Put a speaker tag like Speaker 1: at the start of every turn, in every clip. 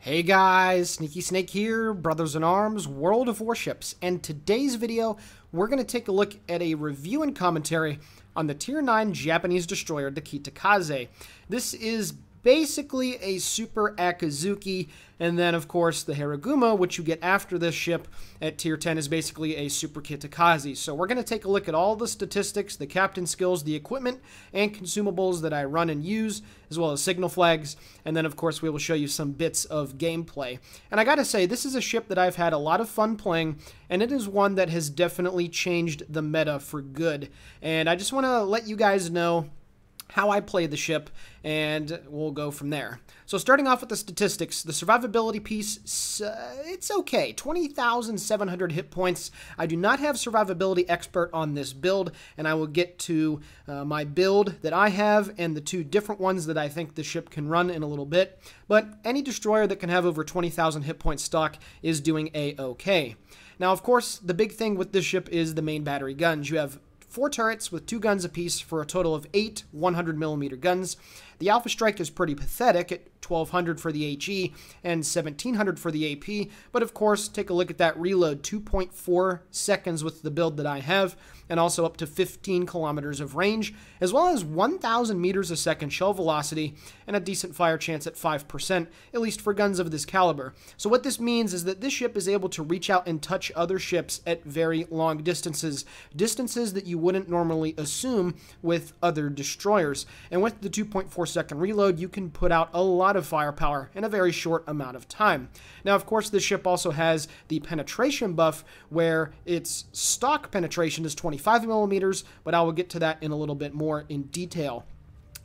Speaker 1: Hey guys, Sneaky Snake here, brothers in arms, World of Warships, and today's video we're going to take a look at a review and commentary on the Tier 9 Japanese destroyer, the Kitakaze. This is basically a Super Akazuki, and then of course the Harugumo, which you get after this ship at Tier 10, is basically a Super Kitakaze. So we're going to take a look at all the statistics, the captain skills, the equipment, and consumables that I run and use, as well as signal flags, and then of course we will show you some bits of gameplay. And I gotta say, this is a ship that I've had a lot of fun playing, and it is one that has definitely changed the meta for good. And I just want to let you guys know how I play the ship, and we'll go from there. So starting off with the statistics, the survivability piece, it's okay. 20,700 hit points. I do not have survivability expert on this build, and I will get to my build that I have and the two different ones that I think the ship can run in a little bit. But any destroyer that can have over 20,000 hit point stock is doing A-okay. Now, of course, the big thing with this ship is the main battery guns. You have 4 turrets with 2 guns apiece for a total of 8 100mm guns. The Alpha Strike is pretty pathetic at 1200 for the HE and 1700 for the AP, but of course, take a look at that reload, 2.4 seconds with the build that I have, and also up to 15 kilometers of range, as well as 1,000 meters a second shell velocity and a decent fire chance at 5%, at least for guns of this caliber. So what this means is that this ship is able to reach out and touch other ships at very long distances that you wouldn't normally assume with other destroyers. And with the 2.4 second reload, you can put out a lot of firepower in a very short amount of time. Now, of course, this ship also has the penetration buff, where its stock penetration is 25 millimeters, but I will get to that in a little bit more in detail.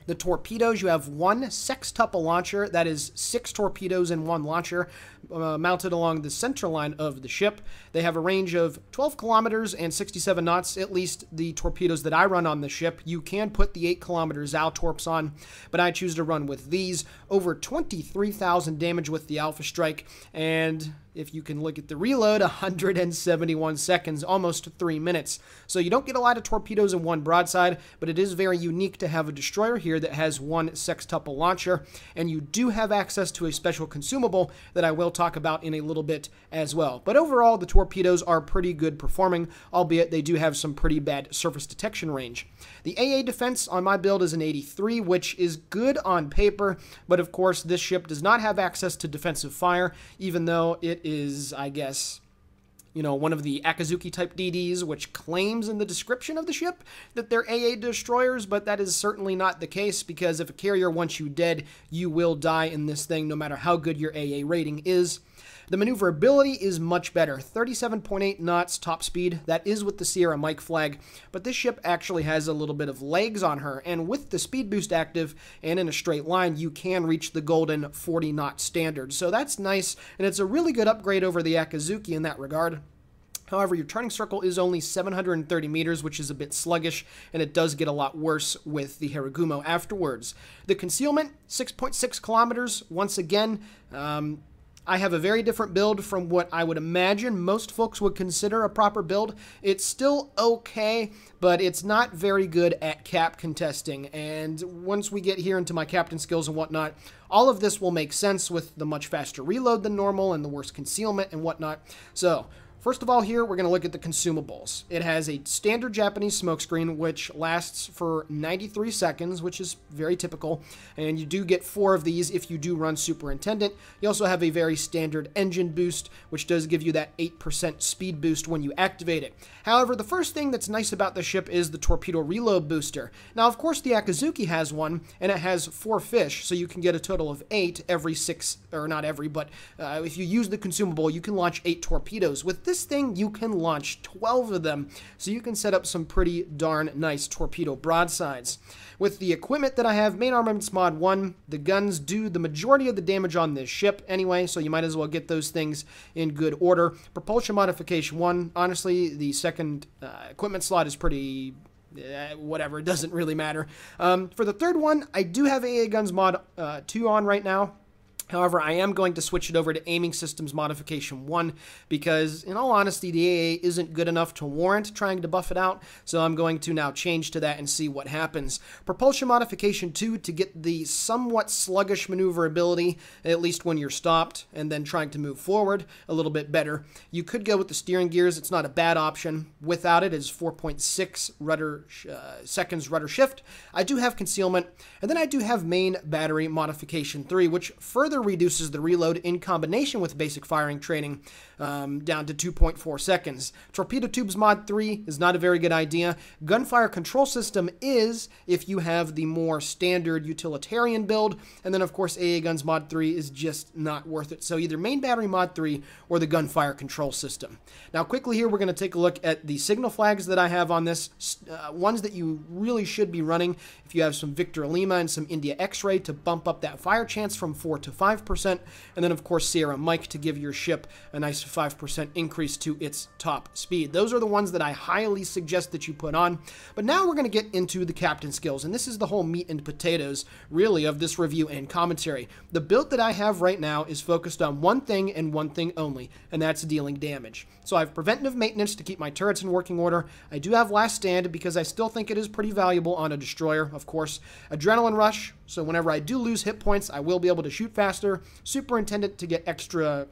Speaker 1: The torpedoes, you have 1 sextuple launcher, that is 6 torpedoes in 1 launcher, mounted along the center line of the ship. They have a range of 12 kilometers and 67 knots, at least the torpedoes that I run on the ship. You can put the 8 kilometers Torps on, but I choose to run with these. Over 23,000 damage with the Alpha Strike, and if you can look at the reload, 171 seconds, almost 3 minutes. So you don't get a lot of torpedoes in 1 broadside, but it is very unique to have a destroyer here that has 1 sextuple launcher, and you do have access to a special consumable that I will talk about in a little bit as well. But overall, the torpedoes are pretty good performing, albeit they do have some pretty bad surface detection range. The Aaa Defense on my build is an 83, which is good on paper, but of course this ship does not have access to defensive fire, even though it is, I guess, you know, one of the Akazuki type DDs, which claims in the description of the ship that they're AA destroyers, but that is certainly not the case, because if a carrier wants you dead, you will die in this thing no matter how good your AA rating is. The maneuverability is much better, 37.8 knots top speed. That is with the Sierra Mike flag, but this ship actually has a little bit of legs on her, and with the speed boost active and in a straight line, you can reach the golden 40 knot standard. So that's nice, and it's a really good upgrade over the Akazuki in that regard. However, your turning circle is only 730 meters, which is a bit sluggish, and it does get a lot worse with the Harugumo afterwards. The concealment, 6.6 kilometers. Once again, I have a very different build from what I would imagine most folks would consider a proper build. It's still okay, but it's not very good at cap contesting. And once we get here into my captain skills and whatnot, all of this will make sense with the much faster reload than normal and the worse concealment and whatnot. So first of all, here we're going to look at the consumables. It has a standard Japanese smokescreen, which lasts for 93 seconds, which is very typical, and you do get 4 of these if you do run Superintendent. You also have a very standard engine boost, which does give you that 8% speed boost when you activate it. However, the first thing that's nice about the ship is the torpedo reload booster. Now, of course, the Akazuki has one, and it has 4 fish, so you can get a total of 8 every 6, or not every, but if you use the consumable, you can launch 8 torpedoes. With this thing, you can launch 12 of them, so you can set up some pretty darn nice torpedo broadsides. With the equipment that I have, main armaments mod 1, the guns do the majority of the damage on this ship anyway, so you might as well get those things in good order. Propulsion modification 1, honestly, the second equipment slot is pretty whatever, it doesn't really matter. For the third one, I do have AA Guns mod 2 on right now. However, I am going to switch it over to Aiming Systems Modification 1 because, in all honesty, the AA isn't good enough to warrant trying to buff it out, so I'm going to now change to that and see what happens. Propulsion Modification 2 to get the somewhat sluggish maneuverability, at least when you're stopped, and then trying to move forward a little bit better. You could go with the steering gears. It's not a bad option. Without it is 4.6 seconds rudder shift. I do have Concealment, and then I do have Main Battery Modification 3, which further reduces the reload in combination with basic firing training down to 2.4 seconds. Torpedo Tubes Mod 3 is not a very good idea. Gunfire Control System is if you have the more standard utilitarian build, and then of course AA Guns Mod 3 is just not worth it. So either Main Battery Mod 3 or the Gunfire Control System. Now quickly here we're going to take a look at the signal flags that I have on this, ones that you really should be running if you have some Victor Lima and some India X-Ray to bump up that fire chance from 4 to 5%, and then of course Sierra Mike to give your ship a nice 5% increase to its top speed. Those are the ones that I highly suggest that you put on. But now we're going to get into the captain skills, and this is the whole meat and potatoes really of this review and commentary. The build that I have right now is focused on one thing and one thing only, and that's dealing damage. So I have Preventative Maintenance to keep my turrets in working order. I do have Last Stand because I still think it is pretty valuable on a destroyer, of course. Adrenaline Rush, so whenever I do lose hit points, I will be able to shoot faster. Superintendent to get extra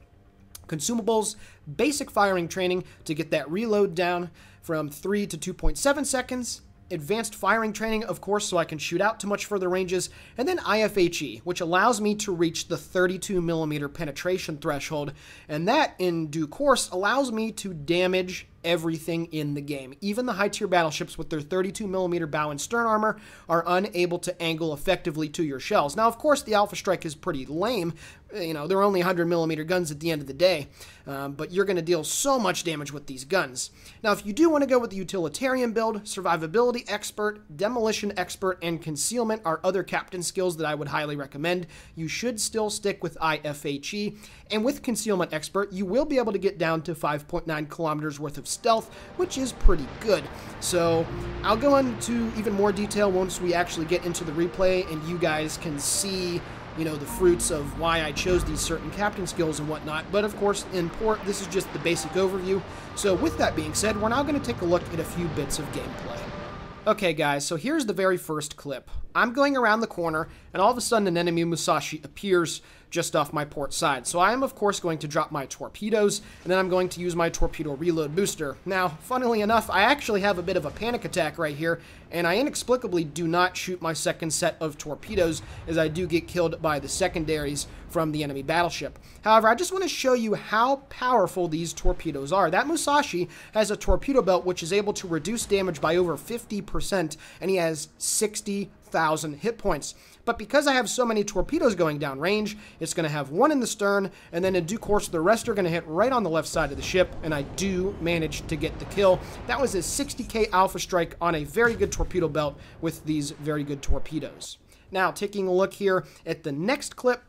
Speaker 1: consumables. Basic firing training to get that reload down from 3 to 2.7 seconds. Advanced firing training, of course, so I can shoot out to much further ranges, and then IFHE, which allows me to reach the 32mm penetration threshold, and that, in due course, allows me to damage everything in the game. Even the high-tier battleships with their 32mm bow and stern armor are unable to angle effectively to your shells. Now, of course, the Alpha Strike is pretty lame. You know, they're only 100mm guns at the end of the day, but you're going to deal so much damage with these guns. Now, if you do want to go with the utilitarian build, Survivability Expert, Demolition Expert, and Concealment are other captain skills that I would highly recommend. You should still stick with IFHE, and with Concealment Expert, you will be able to get down to 5.9 kilometers worth of stealth, which is pretty good. So I'll go into even more detail once we actually get into the replay and you guys can see, you know, the fruits of why I chose these certain captain skills and whatnot. But of course, in port, this is just the basic overview. So with that being said, we're now going to take a look at a few bits of gameplay. Okay guys, so here's the very first clip. I'm going around the corner, and all of a sudden an enemy Musashi appears just off my port side. So I am, of course, going to drop my torpedoes, and then I'm going to use my torpedo reload booster. Now, funnily enough, I actually have a bit of a panic attack right here, and I inexplicably do not shoot my second set of torpedoes, as I do get killed by the secondaries from the enemy battleship. However, I just want to show you how powerful these torpedoes are. That Musashi has a torpedo belt which is able to reduce damage by over 50%, and he has 60,000 hit points. But because I have so many torpedoes going down range, it's going to have one in the stern, and then in due course, the rest are going to hit right on the left side of the ship, and I do manage to get the kill. That was a 60k Alpha Strike on a very good torpedo belt with these very good torpedoes. Now, taking a look here at the next clip,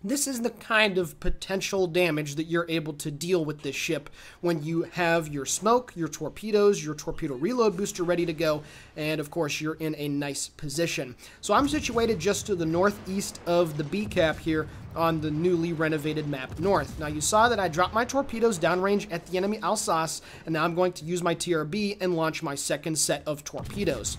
Speaker 1: this is the kind of potential damage that you're able to deal with this ship when you have your smoke, your torpedoes, your torpedo reload booster ready to go, and of course you're in a nice position. So I'm situated just to the northeast of the B cap here on the newly renovated map north. Now you saw that I dropped my torpedoes downrange at the enemy Alsace, and now I'm going to use my TRB and launch my second set of torpedoes.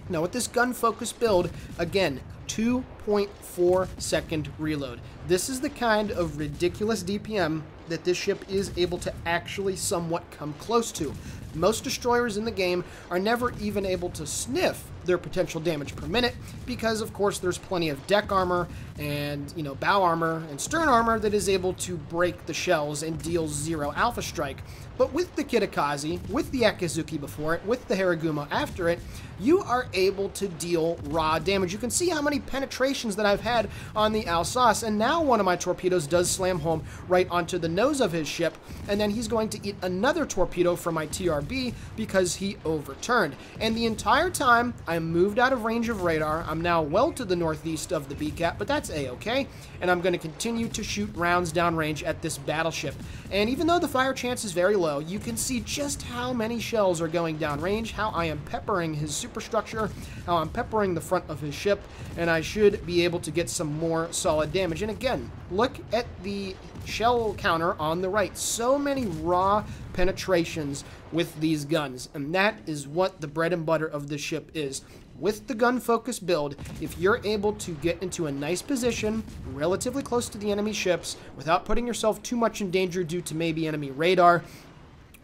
Speaker 1: Now with this gun focus build, again, 2.4 second reload. This is the kind of ridiculous DPM that this ship is able to actually somewhat come close to. Most destroyers in the game are never even able to sniff their potential damage per minute because, of course, there's plenty of deck armor and, you know, bow armor and stern armor that is able to break the shells and deal 0 Alpha Strike. But with the Kitakaze, with the Akizuki before it, with the Haragumo after it, you are able to deal raw damage. You can see how many penetrations that I've had on the Alsace, and now one of my torpedoes does slam home right onto the nose of his ship, and then he's going to eat another torpedo from my TRB because he overturned. And the entire time, I'm moved out of range of radar. I'm now well to the northeast of the B-cap, but that's A-okay, and I'm going to continue to shoot rounds downrange at this battleship. And even though the fire chance is very low, you can see just how many shells are going downrange, how I am peppering his superstructure, how I'm peppering the front of his ship, and I should be able to get some more solid damage. And again, look at the shell counter on the right. So many raw penetrations with these guns, and that is what the bread and butter of the ship is. With the gun focus build, if you're able to get into a nice position relatively close to the enemy ships without putting yourself too much in danger due to maybe enemy radar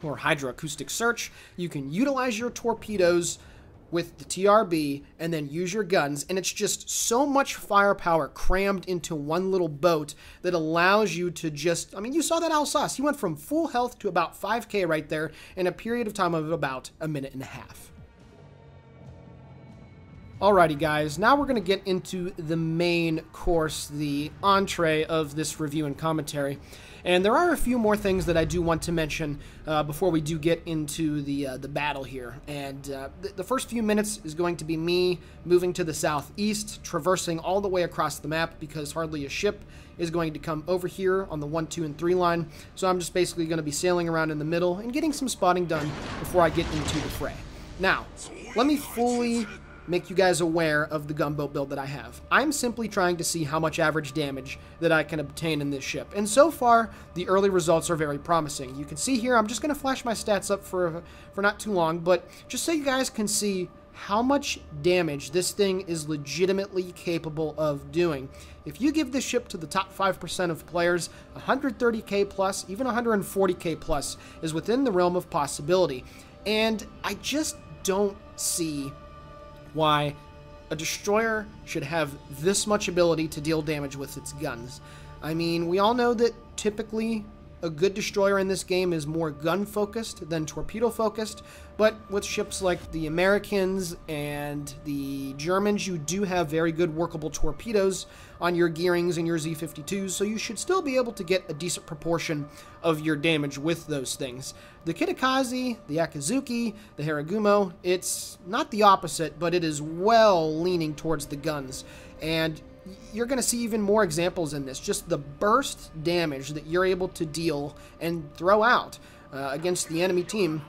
Speaker 1: or hydroacoustic search, you can utilize your torpedoes with the TRB and then use your guns, and it's just so much firepower crammed into one little boat that allows you to just, I mean, you saw that Alsace. He went from full health to about 5k right there in a period of time of about a minute and a half. Alrighty guys, now we're going to get into the main course, the entree of this review and commentary. And there are a few more things that I do want to mention before we do get into the battle here. And the first few minutes is going to be me moving to the southeast, traversing all the way across the map because hardly a ship is going to come over here on the 1, 2, and 3 line. So I'm just basically going to be sailing around in the middle and getting some spotting done before I get into the fray. Now, let me fully make you guys aware of the gunboat build that I have. I'm simply trying to see how much average damage that I can obtain in this ship. And so far, the early results are very promising. You can see here, I'm just going to flash my stats up for not too long, but just so you guys can see how much damage this thing is legitimately capable of doing. If you give this ship to the top 5% of players, 130k plus, even 140k plus is within the realm of possibility. And I just don't see why a destroyer should have this much ability to deal damage with its guns. I mean, we all know that typically a good destroyer in this game is more gun-focused than torpedo-focused, but with ships like the Americans and the Germans, you do have very good workable torpedoes on your gearings and your Z-52s, so you should still be able to get a decent proportion of your damage with those things. The Kitakaze, the Akazuki, the Haragumo, it's not the opposite, but it is well leaning towards the guns, and you're going to see even more examples in this. Just the burst damage that you're able to deal and throw out against the enemy team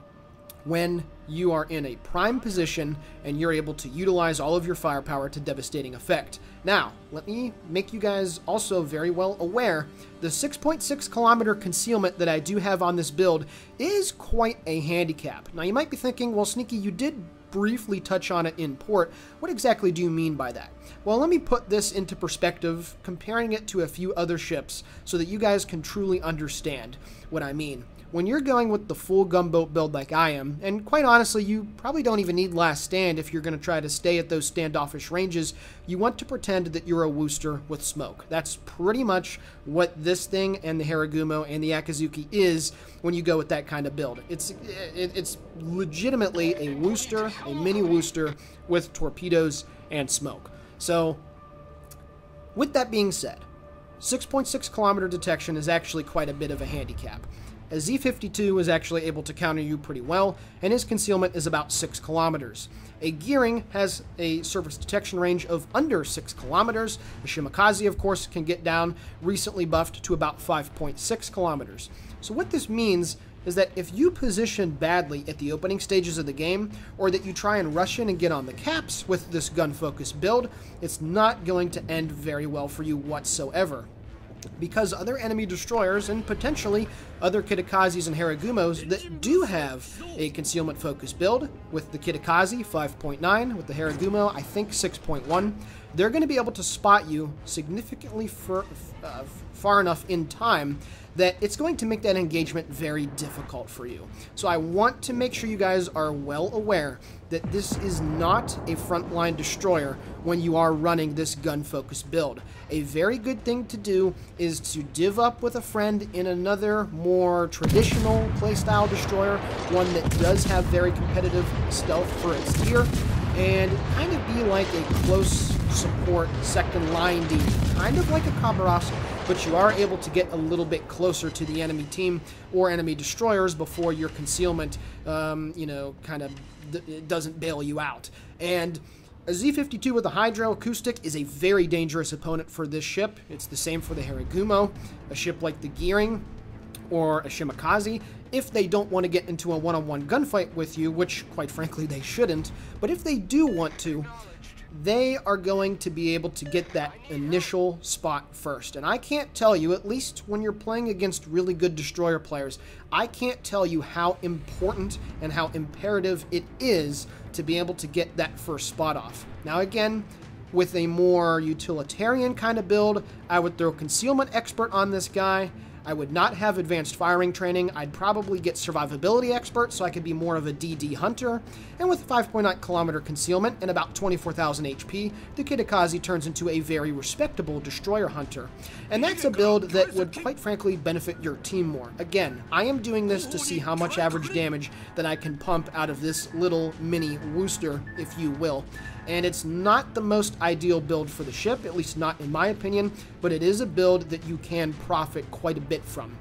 Speaker 1: when you are in a prime position and you're able to utilize all of your firepower to devastating effect. Now, let me make you guys also very well aware, the 6.6 kilometer concealment that I do have on this build is quite a handicap. Now, you might be thinking, well, Sneaky, you did briefly touch on it in port. What exactly do you mean by that? Well, let me put this into perspective, comparing it to a few other ships so that you guys can truly understand what I mean. When you're going with the full gunboat build like I am, and quite honestly, you probably don't even need last stand if you're going to try to stay at those standoffish ranges, you want to pretend that you're a Worcester with smoke. That's pretty much what this thing and the Haragumo and the Akazuki is when you go with that kind of build. It's legitimately a Worcester, a mini Worcester with torpedoes and smoke. So, with that being said, 6.6 kilometer detection is actually quite a bit of a handicap. A Z-52 is actually able to counter you pretty well, and his concealment is about 6 kilometers. A Gearing has a surface detection range of under 6 kilometers. A Shimakaze, of course, can get down, recently buffed to about 5.6 kilometers. So what this means is that if you position badly at the opening stages of the game, or that you try and rush in and get on the caps with this gun-focused build, it's not going to end very well for you whatsoever. Because other enemy destroyers and potentially other Kitakazes and Haragumos that do have a concealment focus build, with the Kitakaze 5.9, with the Haragumo I think 6.1, they're going to be able to spot you significantly far enough in time that it's going to make that engagement very difficult for you. So I want to make sure you guys are well aware that this is not a frontline destroyer when you are running this gun-focused build. A very good thing to do is to div up with a friend in another more traditional playstyle destroyer, one that does have very competitive stealth for its gear, and kind of be like a close support second line D, kind of like a Cabarrasa, but you are able to get a little bit closer to the enemy team or enemy destroyers before your concealment, kind of doesn't bail you out. And a Z-52 with a hydroacoustic is a very dangerous opponent for this ship. It's the same for the Haragumo. A ship like the Gearing or a Shimakaze, if they don't want to get into a one-on-one gunfight with you, which quite frankly they shouldn't, but if they do want to, they are going to be able to get that initial spot first. And I can't tell you, at least when you're playing against really good destroyer players, I can't tell you how important and how imperative it is to be able to get that first spot off. Now again, with a more utilitarian kind of build, I would throw Concealment Expert on this guy. I would not have advanced firing training. I'd probably get survivability expert so I could be more of a DD hunter. And with 5.9 kilometer concealment and about 24,000 HP, the Kitakaze turns into a very respectable destroyer hunter. And that's a build that would quite frankly benefit your team more. Again, I am doing this to see how much average damage that I can pump out of this little mini Wooster, if you will. And it's not the most ideal build for the ship, at least not in my opinion, but it is a build that you can profit quite a bit from.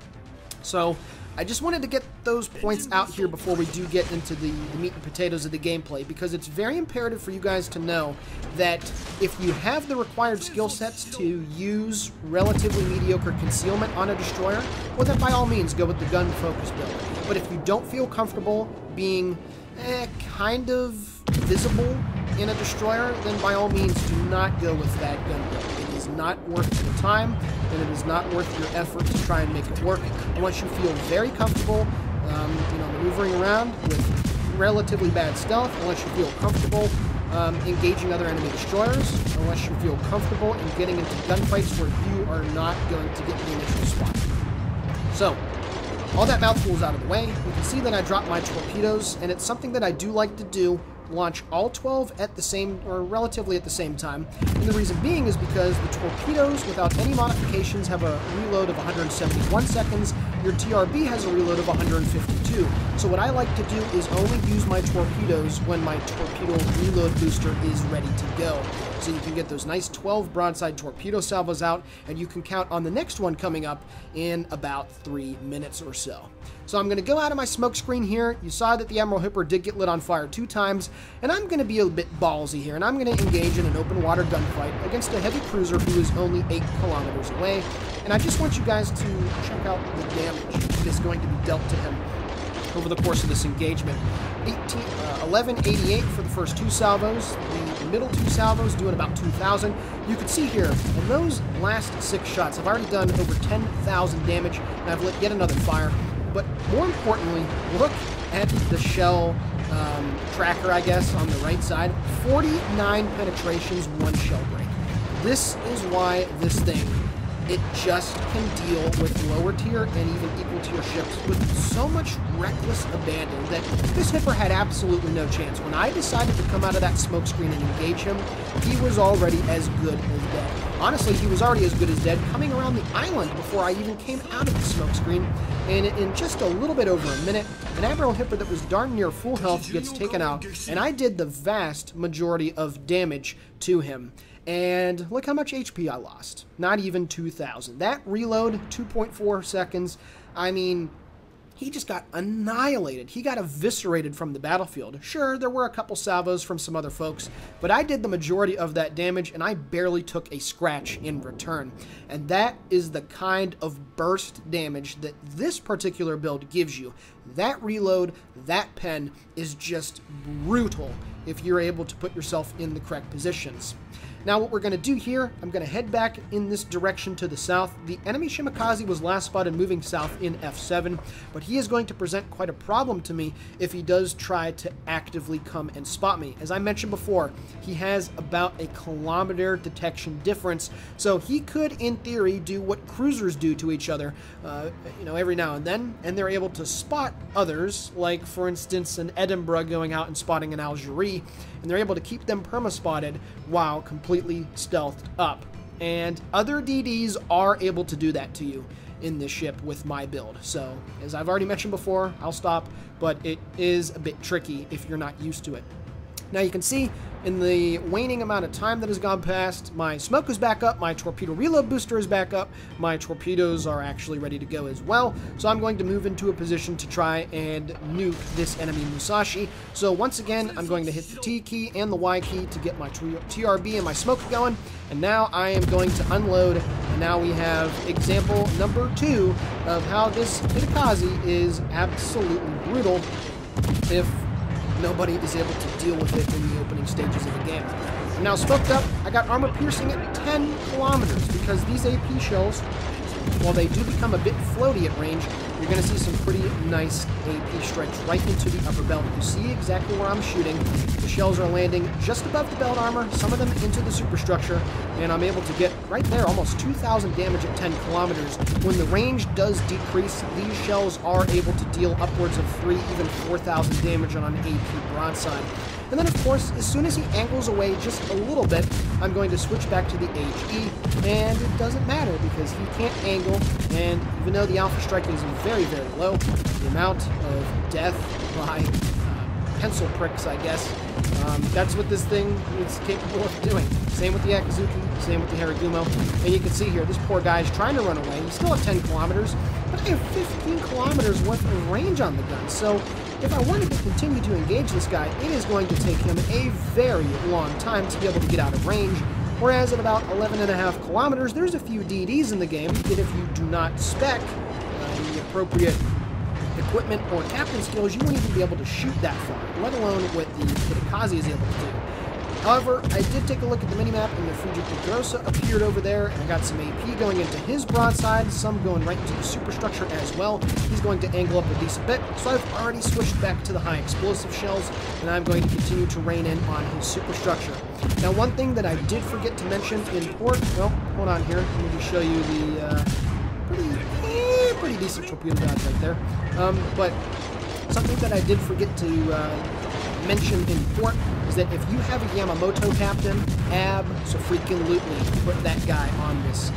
Speaker 1: So I just wanted to get those points out here before we do get into the meat and potatoes of the gameplay, because it's very imperative for you guys to know that if you have the required skill sets to use relatively mediocre concealment on a destroyer, well then by all means go with the gun focus build. But if you don't feel comfortable being kind of visible in a destroyer, then by all means do not go with that gun build. It is not worth the time, and it is not worth your effort to try and make it work unless you feel very comfortable, maneuvering around with relatively bad stealth, unless you feel comfortable engaging other enemy destroyers, unless you feel comfortable in getting into gunfights where you are not going to get the initial spot. So, all that mouthful is out of the way. You can see that I dropped my torpedoes, and it's something that I do like to do. Launch all 12 at the same, or relatively at the same time. And the reason being is because the torpedoes, without any modifications, have a reload of 171 seconds. Your TRB has a reload of 152. So what I like to do is only use my torpedoes when my torpedo reload booster is ready to go. So you can get those nice 12 broadside torpedo salvos out, and you can count on the next one coming up in about 3 minutes or so. So I'm going to go out of my smoke screen here. You saw that the Admiral Hipper did get lit on fire 2 times, and I'm going to be a bit ballsy here, and I'm going to engage in an open water gunfight against a heavy cruiser who is only 8 kilometers away. And I just want you guys to check out the damage that is going to be dealt to him over the course of this engagement. 1188 for the first 2 salvos, the middle 2 salvos doing about 2,000. You can see here, in those last 6 shots, I've already done over 10,000 damage, and I've lit yet another fire. But more importantly, look at the shell tracker, I guess, on the right side. 49 penetrations, 1 shell break. This is why this thing, it just can deal with lower tier and even equal tier ships with so much reckless abandon that this Hipper had absolutely no chance. When I decided to come out of that smoke screen and engage him, he was already as good as dead. Honestly, he was already as good as dead coming around the island before I even came out of the smoke screen. And in just a little bit over a minute, an Admiral Hipper that was darn near full health gets taken out, and I did the vast majority of damage to him. And look how much HP I lost. Not even 2,000. That reload, 2.4 seconds. I mean, he just got annihilated. He got eviscerated from the battlefield. Sure, there were a couple salvos from some other folks, but I did the majority of that damage, and I barely took a scratch in return. And that is the kind of burst damage that this particular build gives you. That reload, that pen is just brutal if you're able to put yourself in the correct positions. Now what we're going to do here, I'm going to head back in this direction to the south. The enemy Shimakaze was last spotted moving south in F7, but he is going to present quite a problem to me if he does try to actively come and spot me. As I mentioned before, he has about a kilometer detection difference, so he could, in theory, do what cruisers do to each other, every now and then, and they're able to spot others, like, for instance, an Edinburgh going out and spotting an Algerie, and they're able to keep them perma-spotted while completely stealthed up. And other DDs are able to do that to you in this ship with my build. So, as I've already mentioned before, I'll stop, but it is a bit tricky if you're not used to it. Now you can see in the waning amount of time that has gone past, my smoke is back up, my torpedo reload booster is back up, my torpedoes are actually ready to go as well, so I'm going to move into a position to try and nuke this enemy Musashi. So once again, I'm going to hit the T key and the Y key to get my TRB and my smoke going, and now I am going to unload And now we have example number 2 of how this Kitakaze is absolutely brutal if nobody is able to deal with it in the opening stages of the game. I'm now smoked up. I got armor piercing at 10 kilometers because these AP shells, while they do become a bit floaty at range, you're going to see some pretty nice AP strikes right into the upper belt. You see exactly where I'm shooting. The shells are landing just above the belt armor, some of them into the superstructure, and I'm able to get right there almost 2,000 damage at 10 kilometers. When the range does decrease, these shells are able to deal upwards of 3, even 4,000 damage on an AP broadside. And then, of course, as soon as he angles away just a little bit, I'm going to switch back to the HE, and it doesn't matter because he can't angle, and even though the alpha strike is very, very low, the amount of death by pencil pricks, I guess, that's what this thing is capable of doing. Same with the Akazuki, same with the Haragumo, and you can see here, this poor guy is trying to run away. He's still at 10 kilometers, but I have 15 kilometers worth of range on the gun, so if I wanted to continue to engage this guy, it is going to take him a very long time to be able to get out of range, whereas at about 11.5 kilometers, there's a few DDs in the game that if you do not spec the appropriate equipment or captain skills, you won't even be able to shoot that far, let alone what the Kitakaze is able to do. However, I did take a look at the minimap, and the Fujikigrosa appeared over there, and I got some AP going into his broadside, some going right into the superstructure as well. He's going to angle up a decent bit, so I've already switched back to the high explosive shells, and I'm going to continue to rain in on his superstructure. Now, one thing that I did forget to mention in port, well, hold on here, let me just show you the pretty decent torpedo dodge right there, but something that I did forget to mention in port is that if you have a Yamamoto captain, abso-freaking-lutely put that guy on this.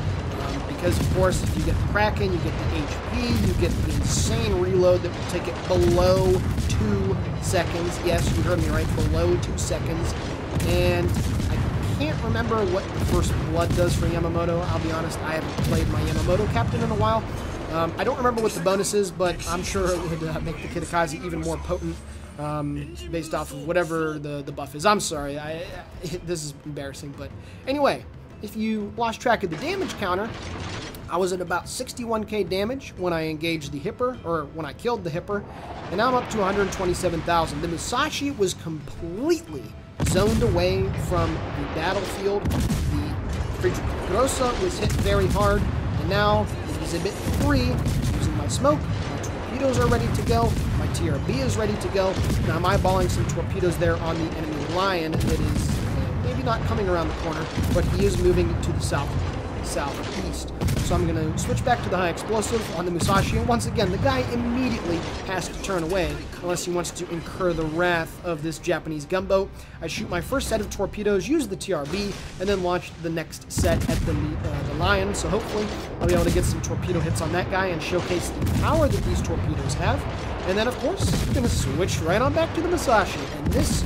Speaker 1: Because, of course, if you get the Kraken, you get the HP, you get the insane reload that will take it below 2 seconds. Yes, you heard me right, below 2 seconds. And I can't remember what the first blood does for Yamamoto. I'll be honest, I haven't played my Yamamoto captain in a while. I don't remember what the bonus is, but I'm sure it would make the Kitakaze even more potent. Based off of whatever the buff is. I'm sorry, this is embarrassing, but anyway, if you lost track of the damage counter, I was at about 61k damage when I engaged the Hipper, or when I killed the Hipper, and now I'm up to 127,000. The Musashi was completely zoned away from the battlefield. The Fujikigrosa was hit very hard, and now it is a bit free using my smoke. Torpedoes are ready to go. My TRB is ready to go. Now I'm eyeballing some torpedoes there on the enemy Lion that is maybe not coming around the corner, but he is moving to the southeast. So I'm going to switch back to the high explosive on the Musashi, and once again, the guy immediately has to turn away unless he wants to incur the wrath of this Japanese gunboat. I shoot my first set of torpedoes, use the TRB, and then launch the next set at the Lion, so hopefully I'll be able to get some torpedo hits on that guy and showcase the power that these torpedoes have. And then, of course, I'm going to switch right on back to the Musashi, and this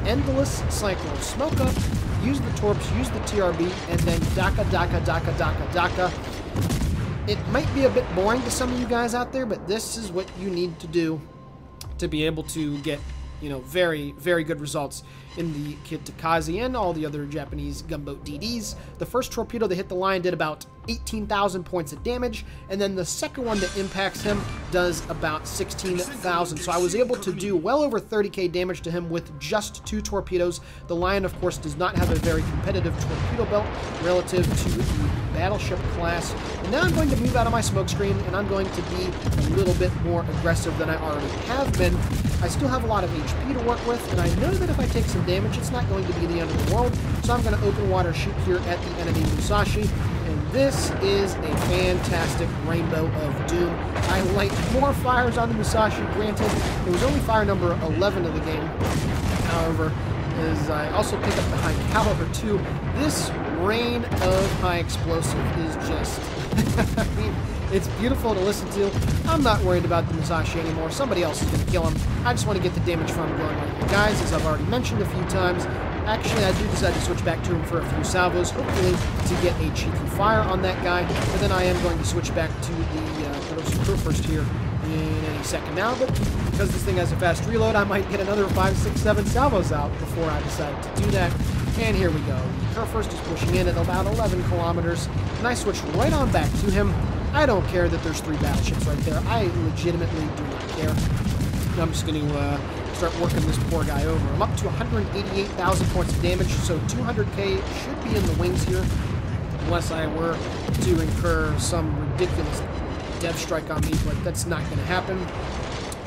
Speaker 1: endless cycle of smoke up, use the torps, use the TRB, and then daka, daka, daka, daka, daka. It might be a bit boring to some of you guys out there, but this is what you need to do to be able to get, you know, very, very good results in the Kitakaze and all the other Japanese gunboat DDs. The first torpedo that hit the Lion did about 18,000 points of damage, and then the second one that impacts him does about 16,000. So I was able to do well over 30k damage to him with just 2 torpedoes. The Lion, of course, does not have a very competitive torpedo belt relative to the battleship class. And now I'm going to move out of my smoke screen, and I'm going to be a little bit more aggressive than I already have been. I still have a lot of HP to work with, and I know that if I take some damage, it's not going to be the end of the world. So I'm going to open water shoot here at the enemy Musashi. And this is a fantastic rainbow of doom. I light more fires on the Musashi, granted. It was only fire number 11 of the game. However, as I also pick up the high caliber too, this rain of high explosive is just, I mean, it's beautiful to listen to. I'm not worried about the Musashi anymore. Somebody else is going to kill him. I just want to get the damage from him going right here. Guys, as I've already mentioned a few times, actually, I do decide to switch back to him for a few salvos, hopefully to get a cheeky fire on that guy, but then I am going to switch back to the crew first here in any second now, but because this thing has a fast reload, I might get another 5, 6, 7 salvos out before I decide to do that. And here we go. Her first is pushing in at about 11 kilometers, and I switch right on back to him. I don't care that there's 3 battleships right there. I legitimately do not care. I'm just going to start working this poor guy over. I'm up to 188,000 points of damage, so 200k should be in the wings here, unless I were to incur some ridiculous dev strike on me, but that's not going to happen.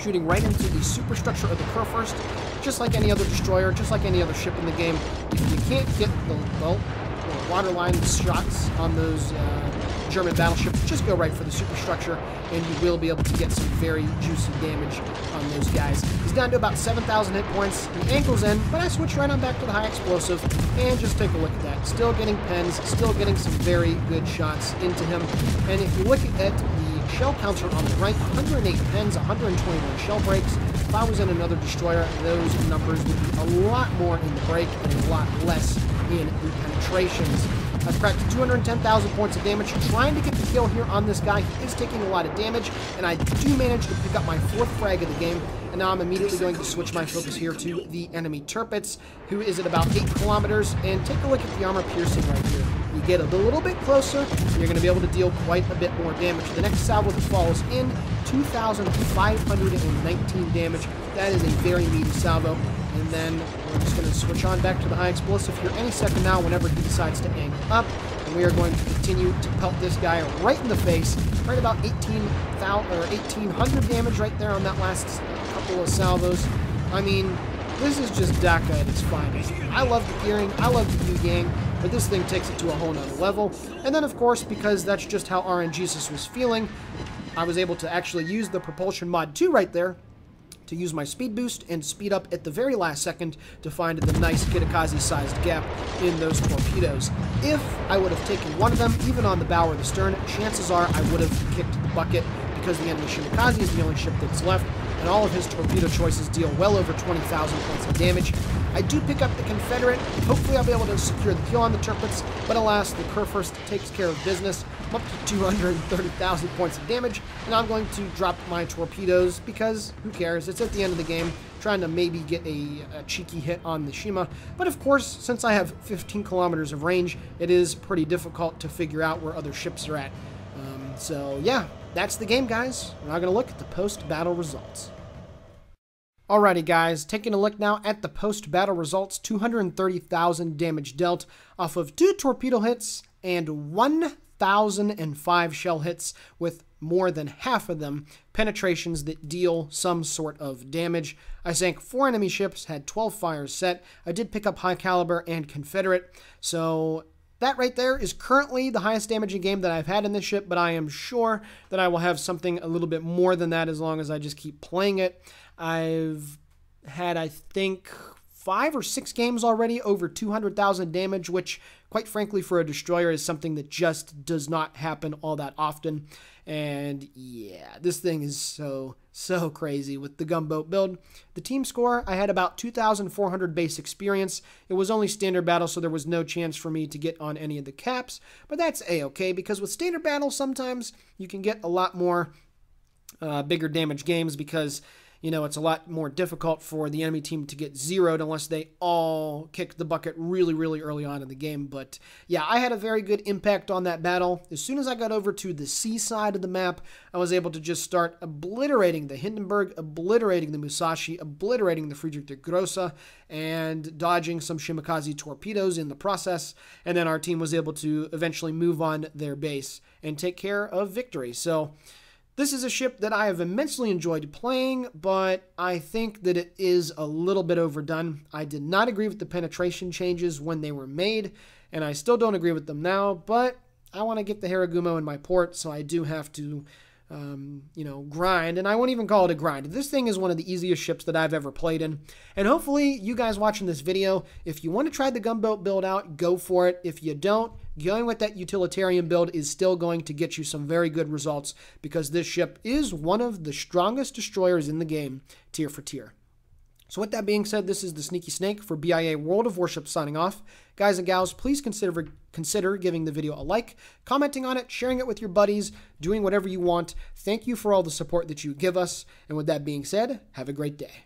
Speaker 1: Shooting right into the superstructure of the Kurfürst, just like any other destroyer, just like any other ship in the game. If you can't get the waterline shots on those German battleships, just go right for the superstructure, and you will be able to get some very juicy damage on those guys. He's down to about 7,000 hit points. He angles in, but I switch right on back to the high explosive, and just take a look at that. Still getting pens, still getting some very good shots into him. And if you look at the shell counter on the right, 108 pens, 121 shell breaks. If I was in another destroyer, those numbers would be a lot more in the break and a lot less in the penetrations. I've cracked 210,000 points of damage trying to get the kill here on this guy. He is taking a lot of damage, and I do manage to pick up my 4th frag of the game. And now I'm immediately going to switch my focus here to the enemy Torpedoes, who is at about 8 kilometers. And take a look at the armor piercing right here. You get a little bit closer, and you're going to be able to deal quite a bit more damage. The next salvo that follows in, 2,519 damage. That is a very meaty salvo. And then we're just going to switch on back to the high explosive here any second now whenever he decides to angle up. And we are going to continue to pelt this guy right in the face. Right about 1,800 damage right there on that last couple of salvos. I mean, this is just DACA at its finest. I love the gearing, I love the U-gang, but this thing takes it to a whole nother level. And then, of course, because that's just how RNGesus was feeling, I was able to actually use the propulsion mod 2 right there to use my speed boost and speed up at the very last second to find the nice Kitakaze-sized gap in those torpedoes. If I would have taken one of them, even on the bow or the stern, chances are I would have kicked the bucket, because the enemy Kitakaze is the only ship that's left, and all of his torpedo choices deal well over 20,000 points of damage. I do pick up the Confederate. Hopefully I'll be able to secure the kill on the Torpedoes, but alas, the Kurfürst takes care of business. I'm up to 230,000 points of damage, and I'm going to drop my torpedoes because who cares? It's at the end of the game, trying to maybe get a cheeky hit on the Shima. But of course, since I have 15 kilometers of range, it is pretty difficult to figure out where other ships are at. So yeah, that's the game, guys. We're now going to look at the post-battle results. Alrighty guys, taking a look now at the post-battle results. 230,000 damage dealt off of 2 torpedo hits and 1,005 shell hits, with more than half of them penetrations that deal some sort of damage. I sank 4 enemy ships, had 12 fires set. I did pick up high caliber and Confederate, so that right there is currently the highest damaging game that I've had in this ship, but I am sure that I will have something a little bit more than that as long as I just keep playing it. I've had, I think, 5 or 6 games already over 200,000 damage, which, quite frankly, for a destroyer is something that just does not happen all that often. And yeah, this thing is so crazy with the gunboat build. The team score, I had about 2,400 base experience. It was only standard battle, so there was no chance for me to get on any of the caps, but that's a-okay, because with standard battle, sometimes you can get a lot more bigger damage games, because you know, it's a lot more difficult for the enemy team to get zeroed unless they all kick the bucket really early on in the game. But yeah, I had a very good impact on that battle. As soon as I got over to the sea side of the map, I was able to just start obliterating the Hindenburg, obliterating the Musashi, obliterating the Friedrich der Grosse, and dodging some Shimakaze torpedoes in the process. And then our team was able to eventually move on their base and take care of victory. So this is a ship that I have immensely enjoyed playing, but I think that it is a little bit overdone. I did not agree with the penetration changes when they were made, and I still don't agree with them now, but I want to get the Haragumo in my port, so I do have to, you know, grind, and I won't even call it a grind. This thing is one of the easiest ships that I've ever played in, and hopefully you guys watching this video, if you want to try the gunboat build out, go for it. If you don't, going with that utilitarian build is still going to get you some very good results, because this ship is one of the strongest destroyers in the game, tier for tier. So with that being said, this is the Sneaky Snake for BIA World of Warships signing off. Guys and gals, please consider giving the video a like, commenting on it, sharing it with your buddies, doing whatever you want. Thank you for all the support that you give us. And with that being said, have a great day.